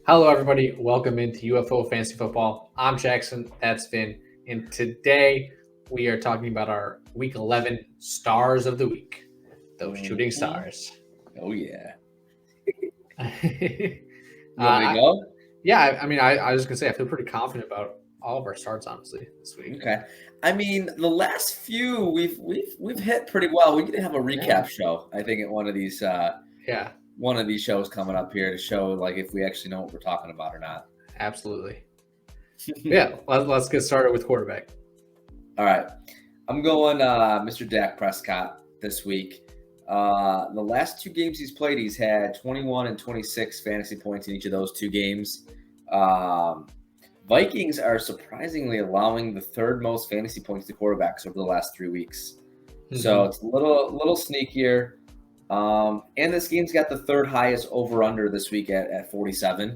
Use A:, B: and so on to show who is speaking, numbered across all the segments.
A: Hello, everybody. Welcome into UFO Fantasy Football. I'm Jackson. That's Finn. And today we are talking about our Week 11 Stars of the Week, those shooting stars.
B: Oh, yeah.
A: uh,
B: You want me to go?
A: I was going to say, I feel pretty confident about all of our starts, honestly, this week.
B: Okay. I mean, the last few we've hit pretty well. We could have a recap show, I think, at one of these shows coming up here to show like if we actually know what we're talking about or not.
A: Absolutely. Let's get started with quarterback.
B: All right. I'm going Mr. Dak Prescott this week. The last two games he's played, he's had 21 and 26 fantasy points in each of those two games. Vikings are surprisingly allowing the third most fantasy points to quarterbacks over the last 3 weeks. Mm-hmm. So it's a little sneakier. And this game's got the third highest over-under this week at 47.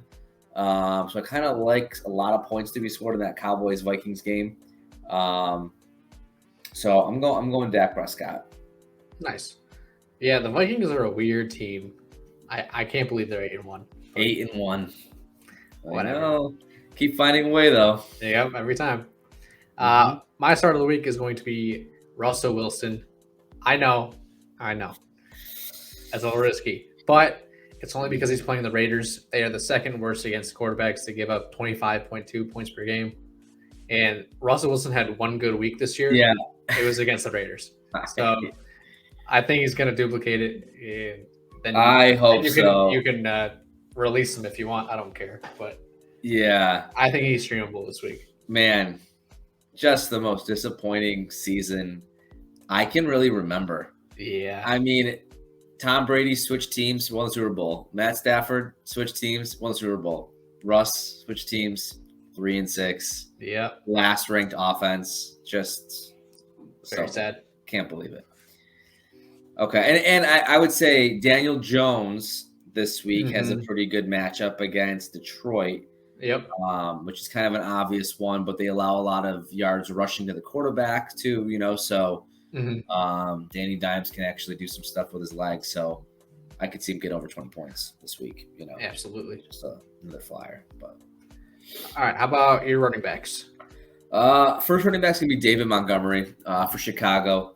B: So I kind of like a lot of points to be scored in that Cowboys-Vikings game. So I'm going Dak Prescott.
A: Nice. Yeah, the Vikings are a weird team. I can't believe they're 8-1.
B: 8-1.
A: Whatever.
B: Keep finding a way though.
A: Yep, every time. My start of the week is going to be Russell Wilson. I know. That's a little risky, but it's only because he's playing the Raiders. They are the second worst against quarterbacks to give up 25.2 points per game. And Russell Wilson had one good week this year.
B: Yeah.
A: It was against the Raiders. So I think he's going to duplicate it. And then you can release him if you want. I don't care. But
B: yeah,
A: I think he's streamable this week.
B: Man, just the most disappointing season I can really remember.
A: Yeah.
B: I mean, Tom Brady switched teams, won the Super Bowl. Matt Stafford switched teams, won the Super Bowl. Russ switched teams, 3-6.
A: Yeah.
B: Last ranked offense. Just
A: very sad.
B: Can't believe it. Okay. And I would say Daniel Jones this week has a pretty good matchup against Detroit.
A: Yep.
B: Which is kind of an obvious one, but they allow a lot of yards rushing to the quarterback too, so Danny Dimes can actually do some stuff with his legs. So I could see him get over 20 points this week,
A: Absolutely.
B: Just another flyer. But
A: all right, how about your running backs?
B: First running back's gonna be David Montgomery for Chicago.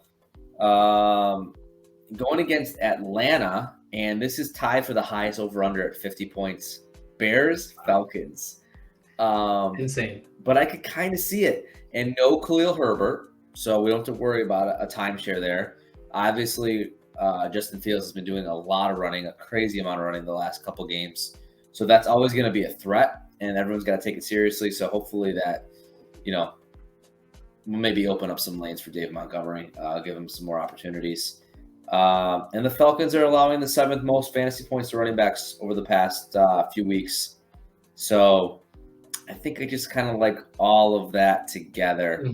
B: Going against Atlanta, and this is tied for the highest over-under at 50 points. Bears, Falcons.
A: Insane.
B: But I could kind of see it. And no Khalil Herbert, so we don't have to worry about a timeshare there. Obviously, Justin Fields has been doing a lot of running, a crazy amount of running the last couple games. So that's always going to be a threat, and everyone's got to take it seriously. So hopefully that, we'll maybe open up some lanes for David Montgomery, give him some more opportunities. And the Falcons are allowing the 7th most fantasy points to running backs over the past few weeks. So I think I just kind of like all of that together.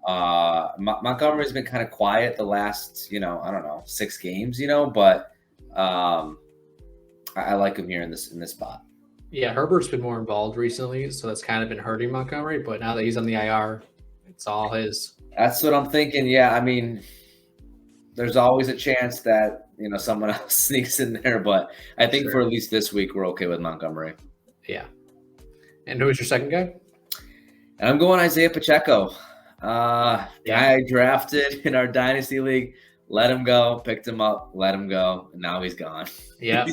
B: Montgomery's been kind of quiet the last, 6 games, but I like him here in this spot.
A: Yeah, Herbert's been more involved recently, so that's kind of been hurting Montgomery. But now that he's on the IR, it's all his.
B: That's what I'm thinking. Yeah, I mean, there's always a chance that, someone else sneaks in there. But I think for at least this week, we're okay with Montgomery.
A: Yeah. And who is your second guy?
B: And I'm going Isaiah Pacheco. Guy I drafted in our Dynasty League. Let him go. Picked him up. Let him go. And now he's gone.
A: Yeah.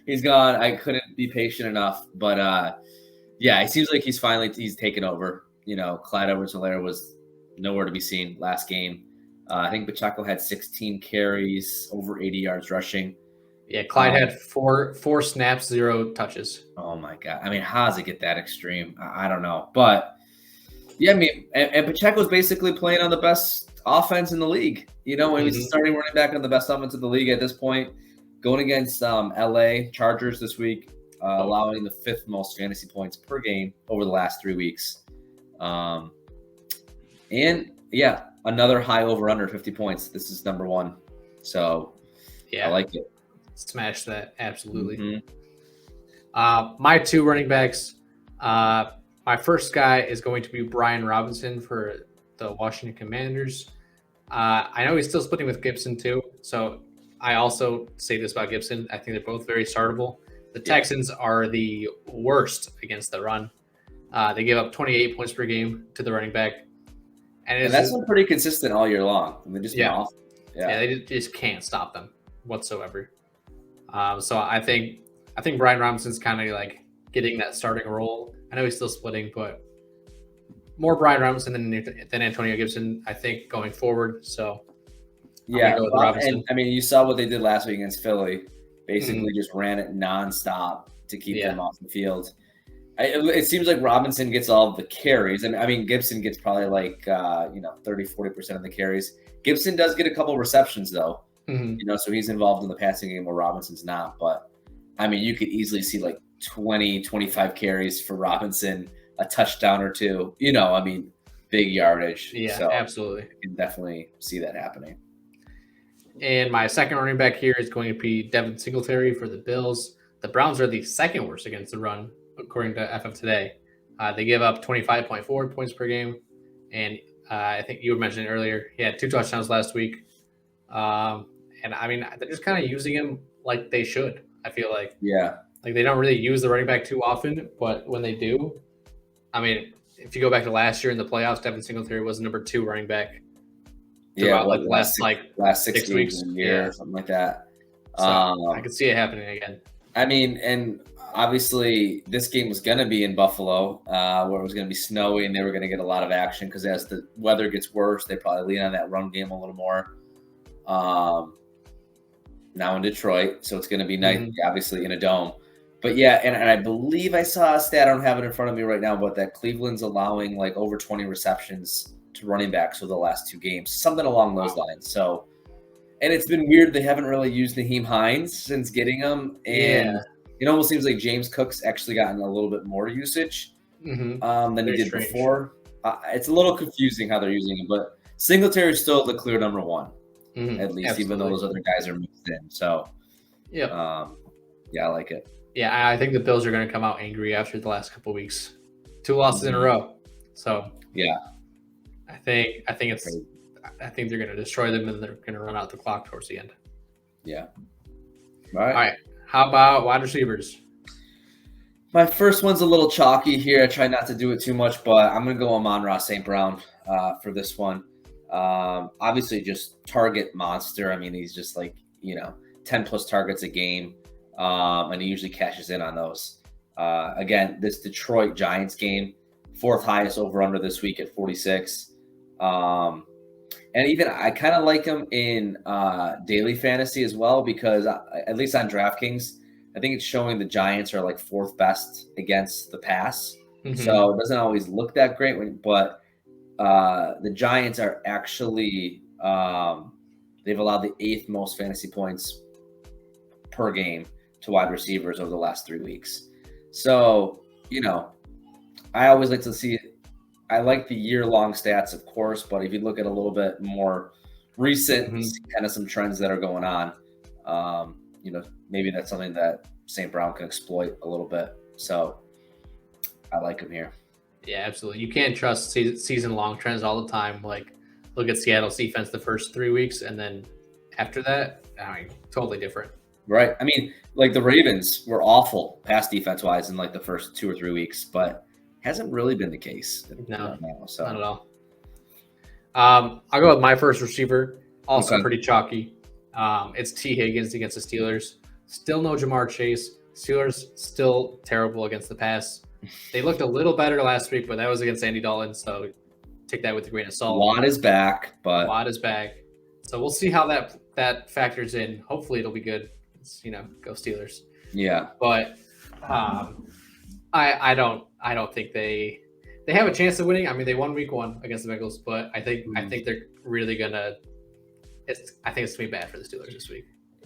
B: He's gone. I couldn't be patient enough. But, it seems like he's taken over. Clyde Edwards-Helaire was nowhere to be seen last game. I think Pacheco had 16 carries, over 80 yards rushing.
A: Yeah, Clyde had four snaps, 0 touches.
B: Oh, my God. I mean, how does it get that extreme? I don't know. But, yeah, I mean, and Pacheco's basically playing on the best offense in the league. When he's starting running back on the best offense in the league at this point. Going against L.A. Chargers this week, allowing the 5th most fantasy points per game over the last 3 weeks. Another high over-under 50 points. This is number 1. So, I like it.
A: Smash that, absolutely. My 2 running backs, my first guy is going to be Brian Robinson for the Washington Commanders. I know he's still splitting with Gibson too, so I also say this about Gibson. I think they're both very startable. The Texans are the worst against the run. They give up 28 points per game to the running back.
B: And that's been pretty consistent all year long. They've just been awesome.
A: Yeah, they just can't stop them whatsoever. So I think Brian Robinson's kind of like getting that starting role. I know he's still splitting, but more Brian Robinson than Antonio Gibson, I think, going forward. So
B: yeah, and I mean, you saw what they did last week against Philly. Basically, just ran it nonstop to keep them off the field. It seems like Robinson gets all of the carries. And I mean, Gibson gets probably like 30-40% of the carries. Gibson does get a couple receptions though. So he's involved in the passing game where Robinson's not. But I mean, you could easily see like 20-25 carries for Robinson, a touchdown or two. I mean, big yardage.
A: Yeah,
B: so
A: absolutely.
B: You can definitely see that happening.
A: And my second running back here is going to be Devin Singletary for the Bills. The Browns are the second worst against the run, according to FF Today. They give up 25.4 points per game. And I think you were mentioning earlier, he had 2 touchdowns last week. And I mean, they're just kind of using him like they should, I feel like.
B: Yeah.
A: Like they don't really use the running back too often, but when they do, I mean, if you go back to last year in the playoffs, Devin Singletary was number 2 running back.
B: Like last 6 weeks in a year or something like that.
A: So I could see it happening again.
B: I mean, and obviously this game was going to be in Buffalo, where it was going to be snowy and they were going to get a lot of action because as the weather gets worse, they probably lean on that run game a little more. Now in Detroit, so it's going to be nice, obviously in a dome. But yeah, and I believe I saw a stat, I don't have it in front of me right now, but that Cleveland's allowing like over 20 receptions to running backs for the last 2 games, something along those lines. So, and it's been weird. They haven't really used Nyheim Hines since getting him. And it almost seems like James Cook's actually gotten a little bit more usage than he did before. It's a little confusing how they're using him, but Singletary is still the clear number 1, at least, even though those other guys are mixed in. So, I like it.
A: Yeah, I think the Bills are going to come out angry after the last couple of weeks. 2 losses in a row. So, I think they're going to destroy them and they're going to run out the clock towards the end.
B: Yeah.
A: All right. How about wide receivers?
B: My first one's a little chalky here. I try not to do it too much, but I'm going to go Amon-Ra St. Brown for this one. Obviously, just target monster. I mean, he's just like, 10 plus targets a game, and he usually cashes in on those. Again, this Detroit Giants game, 4th highest over under this week at 46. And even I kind of like him in daily fantasy as well, because at least on DraftKings, I think it's showing the Giants are like 4th best against the pass. So it doesn't always look that great, but the Giants are actually they've allowed the 8th most fantasy points per game to wide receivers over the last 3 weeks. So, I always like to see I like the year-long stats, of course, but if you look at a little bit more recent, kind of some trends that are going on, maybe that's something that St. Brown can exploit a little bit. So I like him here.
A: Yeah, absolutely. You can't trust season-long trends all the time. Like, look at Seattle's defense the first 3 weeks, and then after that, totally different.
B: Right. I mean, like the Ravens were awful pass defense-wise in like the first 2 or 3 weeks, but hasn't really been the case.
A: No, not at all. I'll go with my first receiver. Also pretty chalky. It's T. Higgins against the Steelers. Still no Jamar Chase. Steelers still terrible against the pass. They looked a little better last week, but that was against Andy Dalton, so take that with a grain of salt.
B: Watt is back, but
A: Watt is back. So we'll see how that factors in. Hopefully it'll be good. It's, go Steelers.
B: Yeah.
A: But I don't think they have a chance of winning. I mean, they won week 1 against the Bengals, but I think they're really gonna. I think it's gonna be bad for the Steelers this week.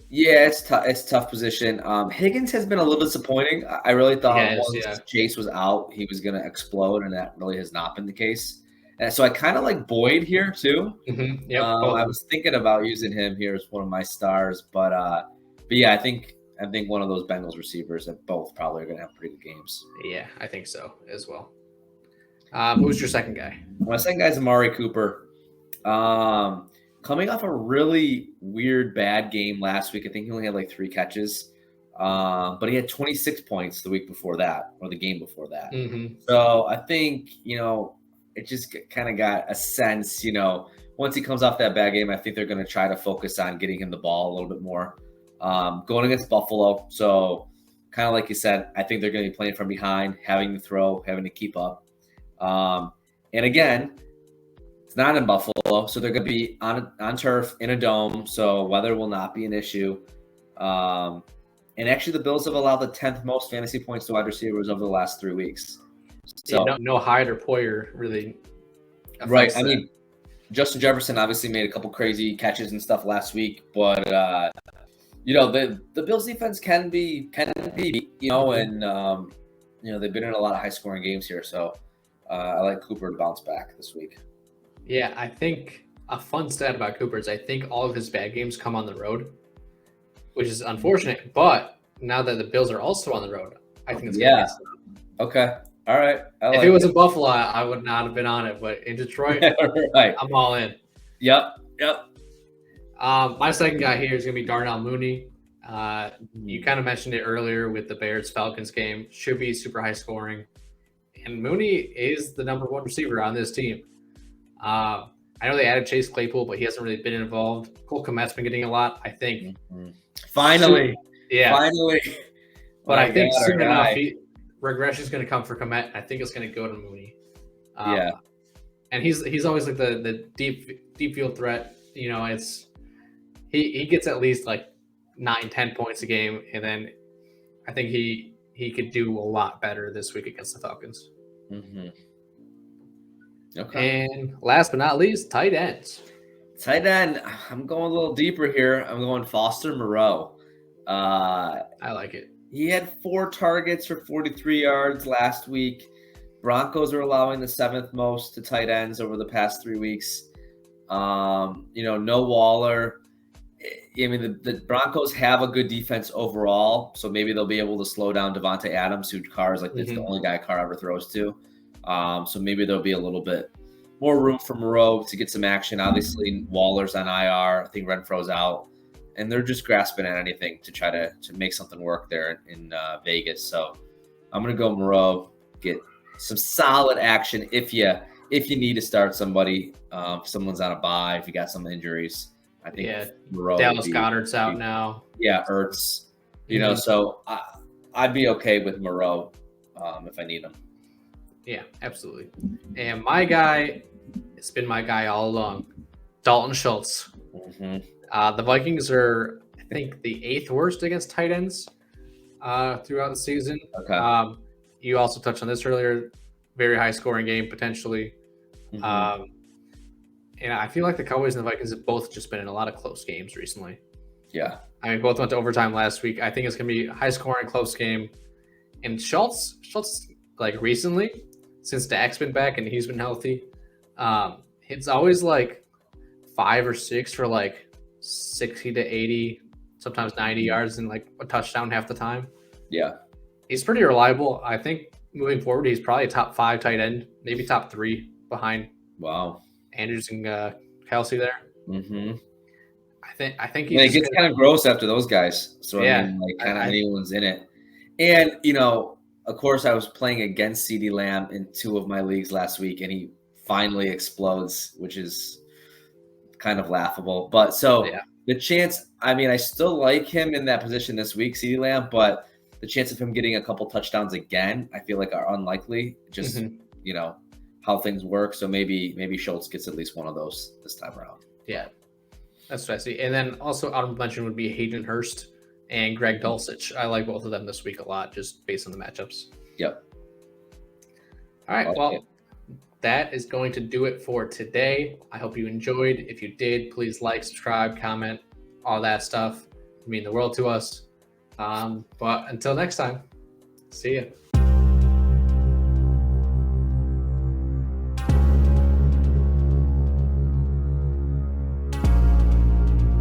B: Yeah, it's tough. It's a tough position. Higgins has been a little disappointing. I really thought once Chase was out, he was gonna explode, and that really has not been the case. And so I kind of like Boyd here too. I was thinking about using him here as one of my stars, but yeah, I think one of those Bengals receivers that both probably are going to have pretty good games.
A: Yeah, I think so as well. Who's your second guy?
B: My second guy is Amari Cooper. Coming off a really weird bad game last week. I think he only had like 3 catches. But he had 26 points the week before that, or the game before that.
A: Mm-hmm.
B: So I think, it just kind of got a sense, once he comes off that bad game, I think they're going to try to focus on getting him the ball a little bit more. Going against Buffalo. So kind of like you said, I think they're going to be playing from behind, having to throw, having to keep up. And again, it's not in Buffalo, so they're going to be on turf in a dome. So weather will not be an issue. And actually, the Bills have allowed the 10th most fantasy points to wide receivers over the last 3 weeks. So
A: no Hyde or Poyer really.
B: Right. I mean, Justin Jefferson obviously made a couple crazy catches and stuff last week, but the Bills defense can be, and they've been in a lot of high scoring games here. So I like Cooper to bounce back this week.
A: Yeah, I think a fun stat about Cooper is I think all of his bad games come on the road, which is unfortunate. But now that the Bills are also on the road, I think it's
B: good. Okay. All right.
A: If it was in Buffalo, I would not have been on it. But in Detroit,
B: right.
A: I'm all in.
B: Yep.
A: My second guy here is going to be Darnell Mooney. You kind of mentioned it earlier with the Bears-Falcons game. Should be super high scoring. And Mooney is the number one receiver on this team. I know they added Chase Claypool, but he hasn't really been involved. Cole Kmet's been getting a lot, I think.
B: Finally.
A: Finally. But I think soon enough, regression is going to come for Kmet. I think it's going to go to Mooney. And he's always like the deep field threat. It's he gets at least like 9-10 points a game, and then I think he could do a lot better this week against the Falcons.
B: Mm-hmm. Okay.
A: And last but not least, tight ends.
B: Tight end, I'm going a little deeper here. I'm going Foster Moreau.
A: I like it.
B: He had 4 targets for 43 yards last week. Broncos are allowing the 7th most to tight ends over the past 3 weeks. No Waller. I mean, the Broncos have a good defense overall, so maybe they'll be able to slow down Devontae Adams, who Carr is like it's the only guy Carr ever throws to. So maybe there'll be a little bit more room for Moreau to get some action. Obviously, Waller's on IR. I think Renfro's out. And they're just grasping at anything to try to make something work there in Vegas. So I'm going to go Moreau, get some solid action if you need to start somebody. If someone's on a bye, if you got some injuries. I think Moreau.
A: Dallas Goedert's out now.
B: Yeah, Ertz. So I'd be okay with Moreau if I need him.
A: Yeah, absolutely. And my guy, it's been my guy all along, Dalton Schultz.
B: Mm-hmm.
A: The Vikings are, I think, the 8th worst against tight ends throughout the season.
B: Okay.
A: You also touched on this earlier. Very high scoring game potentially.
B: Mm-hmm.
A: And I feel like the Cowboys and the Vikings have both just been in a lot of close games recently.
B: Yeah.
A: I mean, both went to overtime last week. I think it's going to be a high scoring, close game. And Schultz, like recently, since Dak's been back and he's been healthy, it's always like 5 or 6 for like 60 to 80, sometimes 90 yards and like a touchdown half the time.
B: Yeah.
A: He's pretty reliable. I think moving forward, he's probably a top 5 tight end, maybe top 3 behind.
B: Wow.
A: Andrews and Kelsey there.
B: Mm-hmm.
A: I think
B: it gets kind of gross after those guys. So
A: yeah,
B: I mean, kind of anyone's in it. And of course, I was playing against CeeDee Lamb in 2 of my leagues last week, and he finally explodes, which is kind of laughable. But the chance, I mean, I still like him in that position this week, CeeDee Lamb, but the chance of him getting a couple touchdowns again, I feel like are unlikely. Just how things work. So maybe Schultz gets at least one of those this time around.
A: Yeah, that's what I see. And then also honorable mention would be Hayden Hurst and Greg Dulcich. I like both of them this week a lot, just based on the matchups.
B: Yep.
A: All right. Well, that is going to do it for today. I hope you enjoyed. If you did, please like, subscribe, comment, all that stuff. It would mean the world to us. But until next time, see ya.